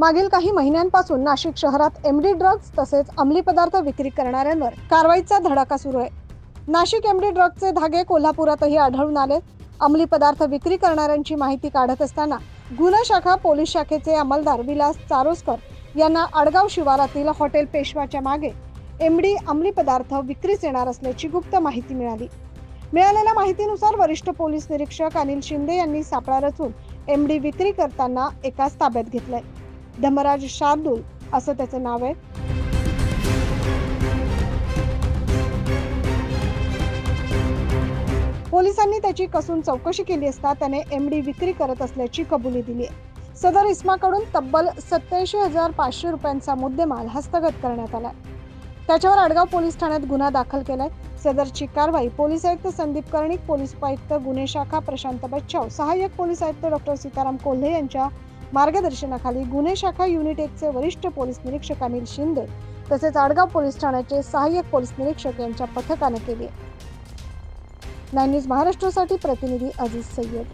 मागील काही महिन्यांपासून नाशिक शहरात एमडी ड्रग्ज तसेच अंमली पदार्थ विक्री करणाऱ्यांवर कारवाईचा धडाका सुरू आहे। नाशिक एमडी ड्रग्जचे धागे कोल्हापुरातही आढळून आले। अंमली पदार्थ विक्री करणाऱ्यांची माहिती काढत असताना गुन्हा शाखा पोलीस शाखेचे अंमलदार विलास चारोस्कर यांना आडगाव शिवारातील हॉटेल पेशवाच्या मागे एमडी अंमली पदार्थ विक्रीस येणार असल्याची गुप्त माहिती मिळाली। मिळालेल्या माहितीनुसार वरिष्ठ पोलीस निरीक्षक अनिल शिंदे यांनी सापळा रचून एमडी विक्री करताना एकाच ताब्यात घेतलंय। धर्मराज शार्दूल असं त्याचं नाव आहे। पोलिसांनी त्याची कसून चौकशी केली असता त्याने एमडी विक्री करत असल्याची कबुली दिली आहे। सदर इस्माकडून तब्बल 87,500 रुपयांचा मुद्देमाल हस्तगत करण्यात आला। त्याच्यावर आडगाव पोलीस ठाण्यात गुन्हा दाखल केलाय। सदरची कारवाई पोलीस आयुक्त संदीप कर्णिक, पोलीस उपायुक्त गुन्हे शाखा प्रशांत बच्चाव, सहाय्यक पोलीस आयुक्त डॉक्टर सीताराम कोल्हे यांच्या मार्गदर्शनाखाली गुन्हे शाखा युनिट 1 चे वरिष्ठ पोलीस निरीक्षक अनिल शिंदे तसेच आडगाव पोलीस ठाण्याचे सहाय्यक पोलीस निरीक्षक यांच्या पथकाने केली आहे। 9 न्यूज महाराष्ट्रासाठी प्रतिनिधी अजीज सय्यद।